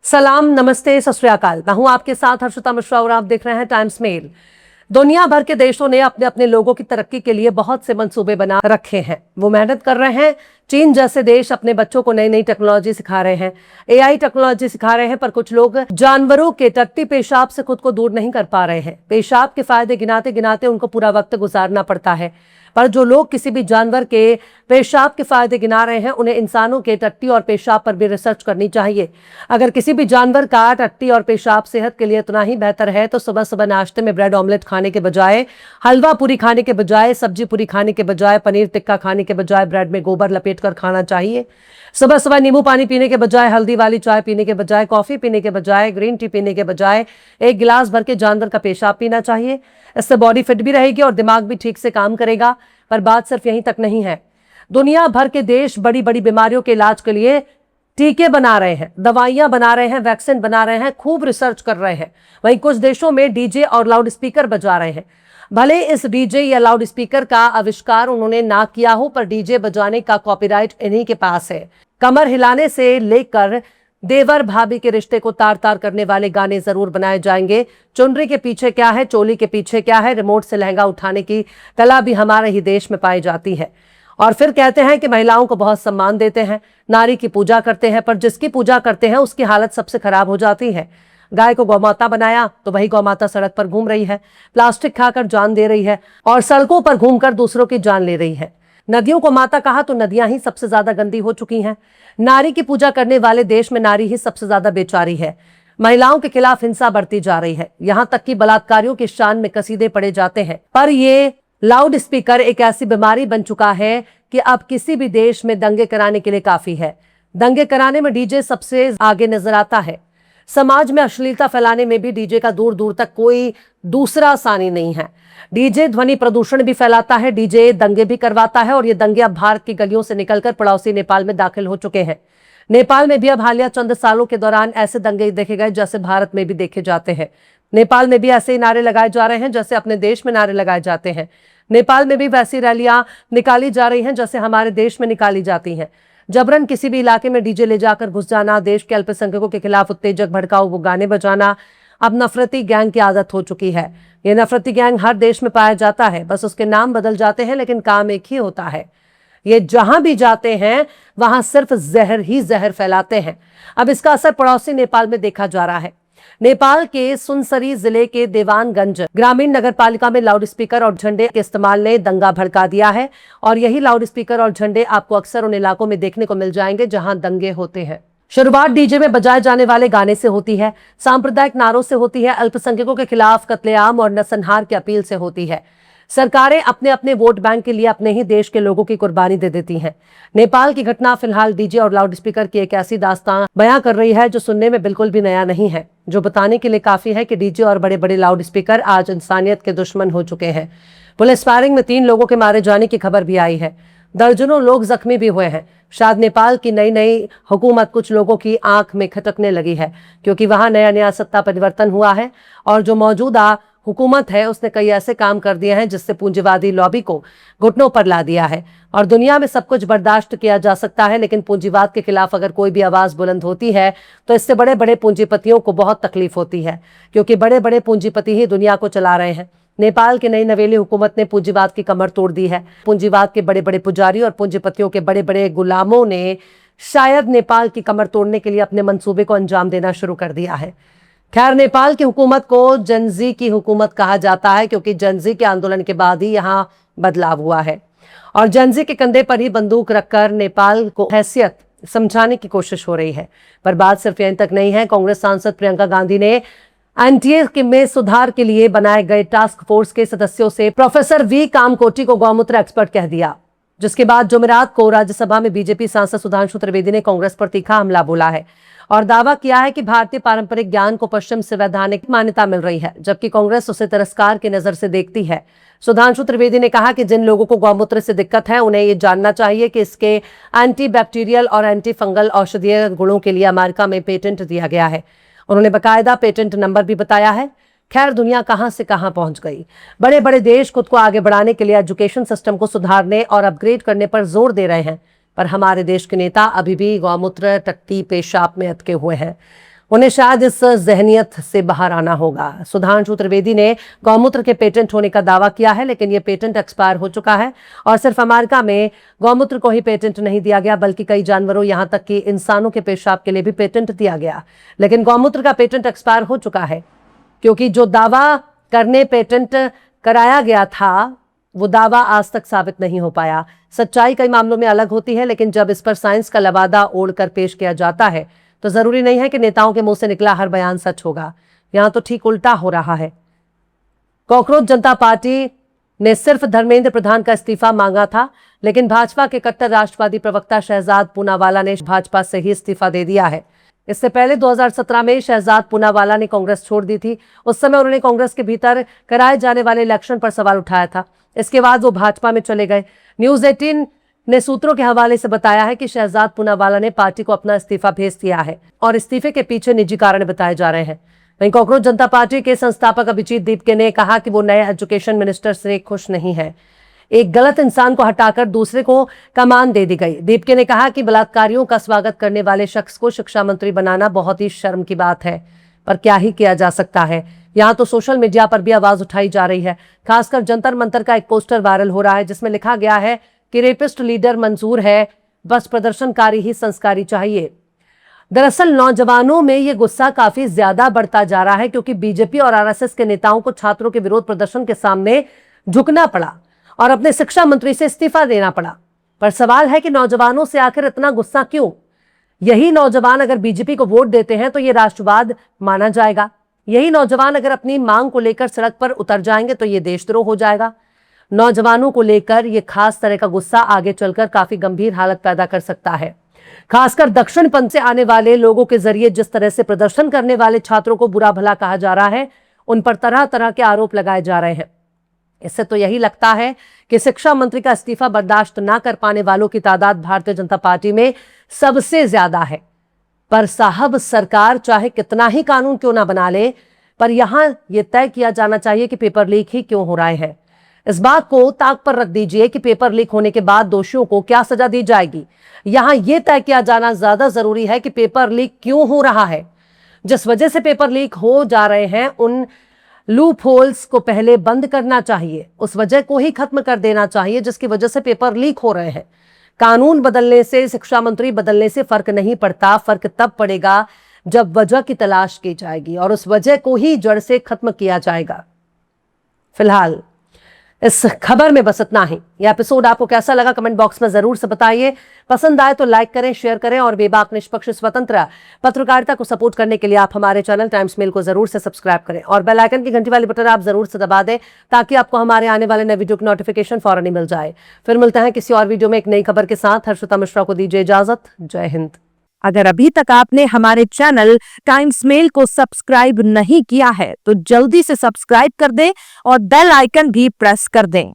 सलाम, नमस्ते, सत श्री अकाल। मैं हूं आपके साथ हर्षिता मिश्रा और आप देख रहे हैं टाइम्स मेल। दुनिया भर के देशों ने अपने अपने लोगों की तरक्की के लिए बहुत से मंसूबे बना रखे हैं। वो मेहनत कर रहे हैं। चीन जैसे देश अपने बच्चों को नई नई टेक्नोलॉजी सिखा रहे हैं, एआई टेक्नोलॉजी सिखा रहे हैं, पर कुछ लोग जानवरों के टट्टी पेशाब से खुद को दूर नहीं कर पा रहे हैं। पेशाब के फायदे गिनाते गिनाते उनको पूरा वक्त गुजारना पड़ता है, पर जो लोग किसी भी जानवर के पेशाब के फायदे गिना रहे हैं उन्हें इंसानों के टट्टी और पेशाब पर भी रिसर्च करनी चाहिए। अगर किसी भी जानवर का टट्टी और पेशाब सेहत के लिए इतना ही बेहतर है तो सुबह सुबह नाश्ते में ब्रेड ऑमलेट खाने के बजाय, हलवा पूरी खाने के बजाय, सब्जी पूरी खाने के बजाय, पनीर टिक्का खाने के बजाय ब्रेड में गोबर लपेट कर खाना चाहिए। सुबह सुबह नींबू पानी पीने के बजाय, हल्दी वाली चाय पीने के बजाय, कॉफी पीने के बजाय, ग्रीन टी पीने के बजाय एक गिलास भर के जानवर का पेशाब पीना चाहिए। इससे बॉडी फिट भी रहेगी और दिमाग भी ठीक से काम करेगा। पर बात सिर्फ यहीं तक नहीं है। दुनिया भर के देश बड़ी बड़ी बीमारियों के इलाज के लिए टीके बना रहे हैं, दवाइयां बना रहे हैं, वैक्सीन बना रहे हैं, खूब रिसर्च कर रहे हैं। वहीं कुछ देशों में डीजे और लाउड स्पीकर बजा रहे हैं। भले इस डीजे या लाउड स्पीकर का आविष्कार उन्होंने ना किया हो, पर डीजे बजाने का कॉपीराइट इन्हीं के पास है। कमर हिलाने से लेकर देवर भाभी के रिश्ते को तार तार करने वाले गाने जरूर बनाए जाएंगे। चुनरी के पीछे क्या है, चोली के पीछे क्या है, रिमोट से लहंगा उठाने की कला भी हमारे ही देश में पाई जाती है। और फिर कहते हैं कि महिलाओं को बहुत सम्मान देते हैं, नारी की पूजा करते हैं, पर जिसकी पूजा करते हैं उसकी हालत सबसे खराब हो जाती है। गाय को गौमाता बनाया तो वही गौमाता सड़क पर घूम रही है, प्लास्टिक खाकर जान दे रही है और सड़कों पर घूमकर दूसरों की जान ले रही है। नदियों को माता कहा तो नदियां ही सबसे ज्यादा गंदी हो चुकी हैं। नारी की पूजा करने वाले देश में नारी ही सबसे ज्यादा बेचारी है। महिलाओं के खिलाफ हिंसा बढ़ती जा रही है, यहां तक कि बलात्कारियों की शान में कसीदे पड़े जाते हैं। पर ये लाउड स्पीकर एक ऐसी बीमारी बन चुका है कि अब किसी भी देश में दंगे कराने के लिए काफी है। दंगे कराने में डीजे सबसे आगे नजर आता है। समाज में अश्लीलता फैलाने में भी डीजे का दूर दूर तक कोई दूसरा सानी नहीं है। डीजे ध्वनि प्रदूषण भी फैलाता है, डीजे दंगे भी करवाता है और ये दंगे अब भारत की गलियों से निकलकर पड़ोसी नेपाल में दाखिल हो चुके हैं। नेपाल में भी अब हालिया चंद सालों के दौरान ऐसे दंगे देखे गए जैसे भारत में भी देखे जाते हैं। नेपाल में भी ऐसे ही नारे लगाए जा रहे हैं जैसे अपने देश में नारे लगाए जाते हैं। नेपाल में भी वैसी रैलियां निकाली जा रही हैं जैसे हमारे देश में निकाली जाती हैं। जबरन किसी भी इलाके में डीजे ले जाकर घुस जाना, देश के अल्पसंख्यकों के खिलाफ उत्तेजक भड़काऊ वो गाने बजाना अब नफरती गैंग की आदत हो चुकी है। ये नफरती गैंग हर देश में पाया जाता है, बस उसके नाम बदल जाते हैं लेकिन काम एक ही होता है। ये जहां भी जाते हैं वहां सिर्फ जहर ही जहर फैलाते हैं। अब इसका असर पड़ोसी नेपाल में देखा जा रहा है। नेपाल के सुनसरी जिले के देवानगंज ग्रामीण नगर पालिका में लाउड स्पीकर और झंडे के इस्तेमाल ने दंगा भड़का दिया है और यही लाउड स्पीकर और झंडे आपको अक्सर उन इलाकों में देखने को मिल जाएंगे जहां दंगे होते हैं। शुरुआत डीजे में बजाए जाने वाले गाने से होती है, सांप्रदायिक नारों से होती है, अल्पसंख्यकों के खिलाफ कत्लेआम और नरसंहार की अपील से होती है। सरकारें अपने अपने वोट बैंक के लिए अपने ही देश के लोगों की कुर्बानी दे देती हैं। नेपाल की घटना फिलहाल डीजे और लाउड स्पीकर की एक ऐसी दास्तान बयां कर रही है जो सुनने में बिल्कुल भी नया नहीं है, जो बताने के लिए काफी है कि डीजे और बड़े बड़े लाउड स्पीकर आज इंसानियत के दुश्मन हो चुके हैं। पुलिस फायरिंग में 3 लोगों के मारे जाने की खबर भी आई है। दर्जनों लोग जख्मी भी हुए हैं। शायद नेपाल की नई नई हुकूमत कुछ लोगों की आंख में खटकने लगी है, क्योंकि वहां नया नया सत्ता परिवर्तन हुआ है और जो मौजूदा हुकूमत है उसने कई ऐसे काम कर दिए हैं जिससे पूंजीवादी लॉबी को घुटनों पर ला दिया है। और दुनिया में सब कुछ बर्दाश्त किया जा सकता है, लेकिन पूंजीवाद के खिलाफ अगर कोई भी आवाज बुलंद होती है तो इससे बड़े बड़े पूंजीपतियों को बहुत तकलीफ होती है, क्योंकि बड़े बड़े पूंजीपति ही दुनिया को चला रहे हैं। नेपाल की नई नवेली हुकूमत ने पूंजीवाद की कमर तोड़ दी है। पूंजीवाद के बड़े बड़े पुजारी और पूंजीपतियों के बड़े बड़े गुलामों ने शायद नेपाल की कमर तोड़ने के लिए अपने मंसूबे को अंजाम देना शुरू कर दिया है। खैर, नेपाल की हुकूमत को जनजी की हुकूमत कहा जाता है, क्योंकि जनजी के आंदोलन के बाद ही यहाँ बदलाव हुआ है और जनजी के कंधे पर ही बंदूक रखकर नेपाल को हैसियत समझाने की कोशिश हो रही है। पर बात सिर्फ यहीं तक नहीं है। कांग्रेस सांसद प्रियंका गांधी ने एनटीए में सुधार के लिए बनाए गए टास्क फोर्स के सदस्यों से प्रोफेसर वी कामकोटी को गौमूत्र एक्सपर्ट कह दिया, जिसके बाद जुमेरात को राज्यसभा में बीजेपी सांसद सुधांशु त्रिवेदी ने कांग्रेस पर तीखा हमला बोला है और दावा किया है कि भारतीय पारंपरिक ज्ञान को पश्चिम से वैधानिक मान्यता मिल रही है, जबकि कांग्रेस उसे तिरस्कार की नजर से देखती है। सुधांशु त्रिवेदी ने कहा कि जिन लोगों को गौमूत्र से दिक्कत है उन्हें ये जानना चाहिए कि इसके एंटी बैक्टीरियल और एंटी फंगल औषधीय गुणों के लिए अमेरिका में पेटेंट दिया गया है। उन्होंने बाकायदा पेटेंट नंबर भी बताया है। खैर, दुनिया कहां से कहां पहुंच गई। बड़े बड़े देश खुद को आगे बढ़ाने के लिए एजुकेशन सिस्टम को सुधारने और अपग्रेड करने पर जोर दे रहे हैं, पर हमारे देश के नेता अभी भी गौमूत्र, टट्टी, पेशाब में अटके हुए हैं। उन्हें शायद इस जहनियत से बाहर आना होगा। सुधांशु त्रिवेदी ने गौमूत्र के पेटेंट होने का दावा किया है, लेकिन यह पेटेंट एक्सपायर हो चुका है और सिर्फ अमेरिका में गौमूत्र को ही पेटेंट नहीं दिया गया, बल्कि कई जानवरों यहां तक कि इंसानों के पेशाब के लिए भी पेटेंट दिया गया। लेकिन गौमूत्र का पेटेंट एक्सपायर हो चुका है, क्योंकि जो दावा करने पेटेंट कराया गया था वो दावा आज तक साबित नहीं हो पाया। सच्चाई कई मामलों में अलग होती है, लेकिन जब इस पर साइंस का लबादा ओढ़कर पेश किया जाता है तो जरूरी नहीं है कि नेताओं के मुंह से निकला हर बयान सच होगा। यहां तो ठीक उल्टा हो रहा है। कॉकरोच जनता पार्टी ने सिर्फ धर्मेंद्र प्रधान का इस्तीफा मांगा था, लेकिन भाजपा के कट्टर राष्ट्रवादी प्रवक्ता शहजाद पूनावाला ने भाजपा से ही इस्तीफा दे दिया है। इससे पहले 2017 में शहजाद पूनावाला ने कांग्रेस छोड़ दी थी। उस समय उन्होंने कांग्रेस के भीतर कराए जाने वाले इलेक्शन पर सवाल उठाया था। इसके बाद वो भाजपा में चले गए। न्यूज 18 ने सूत्रों के हवाले से बताया है कि शहजाद पूनावाला ने पार्टी को अपना इस्तीफा भेज दिया है और इस्तीफे के पीछे निजी कारण बताए जा रहे हैं। वहीं कॉकरोच जनता पार्टी के संस्थापक अभिजीत दीपके ने कहा कि वो नए एजुकेशन मिनिस्टर से खुश नहीं है। एक गलत इंसान को हटाकर दूसरे को कमान दे दी गई। दीपके ने कहा कि बलात्कारियों का स्वागत करने वाले शख्स को शिक्षा मंत्री बनाना बहुत ही शर्म की बात है, पर क्या ही किया जा सकता है। यहाँ तो सोशल मीडिया पर भी आवाज उठाई जा रही है। खासकर जंतर मंतर का एक पोस्टर वायरल हो रहा है, जिसमें लिखा गया है कि रेपिस्ट लीडर मंजूर है, बस प्रदर्शनकारी ही संस्कारी चाहिए। दरअसल नौजवानों में ये गुस्सा काफी ज्यादा बढ़ता जा रहा है, क्योंकि बीजेपी और आरएसएस के नेताओं को छात्रों के विरोध प्रदर्शन के सामने झुकना पड़ा और अपने शिक्षा मंत्री से इस्तीफा देना पड़ा। पर सवाल है कि नौजवानों से आखिर इतना गुस्सा क्यों? यही नौजवान अगर बीजेपी को वोट देते हैं तो ये राष्ट्रवाद माना जाएगा। यही नौजवान अगर अपनी मांग को लेकर सड़क पर उतर जाएंगे तो ये देशद्रोह हो जाएगा। नौजवानों को लेकर ये खास तरह का गुस्सा आगे चलकर काफी गंभीर हालत पैदा कर सकता है। खासकर दक्षिण पंथ से आने वाले लोगों के जरिए जिस तरह से प्रदर्शन करने वाले छात्रों को बुरा भला कहा जा रहा है, उन पर तरह तरह के आरोप लगाए जा रहे हैं। इससे तो यही लगता है कि शिक्षा मंत्री का इस्तीफा बर्दाश्त ना कर पाने वालों की तादाद भारतीय जनता पार्टी में सबसे ज्यादा है। पर साहब, सरकार चाहे कितना ही कानून क्यों ना बना ले, पर यहां यह तय किया जाना चाहिए कि पेपर लीक ही क्यों हो रहे हैं। इस बात को ताक पर रख दीजिए कि पेपर लीक होने के बाद दोषियों को क्या सजा दी जाएगी। यहां यह तय किया जाना ज्यादा जरूरी है कि पेपर लीक क्यों हो रहा है। जिस वजह से पेपर लीक हो जा रहे हैं, उन लूप होल्स को पहले बंद करना चाहिए, उस वजह को ही खत्म कर देना चाहिए जिसकी वजह से पेपर लीक हो रहे हैं। कानून बदलने से, शिक्षा मंत्री बदलने से फर्क नहीं पड़ता। फर्क तब पड़ेगा जब वजह की तलाश की जाएगी और उस वजह को ही जड़ से खत्म किया जाएगा। फिलहाल इस खबर में बस इतना ही। यह एपिसोड आपको कैसा लगा कमेंट बॉक्स में जरूर से बताइए। पसंद आए तो लाइक करें, शेयर करें और बेबाक, निष्पक्ष, स्वतंत्र पत्रकारिता को सपोर्ट करने के लिए आप हमारे चैनल टाइम्स मेल को जरूर से सब्सक्राइब करें और बेल आइकन की घंटी वाली बटन आप जरूर से दबा दें, ताकि आपको हमारे आने वाले नए वीडियो की नोटिफिकेशन फौरन ही मिल जाए। फिर मिलते हैं किसी और वीडियो में एक नई खबर के साथ। हर्षिता मिश्रा को दीजिए इजाजत। जय हिंद। अगर अभी तक आपने हमारे चैनल टाइम्स मेल को सब्सक्राइब नहीं किया है तो जल्दी से सब्सक्राइब कर दें और बेल आइकन भी प्रेस कर दें।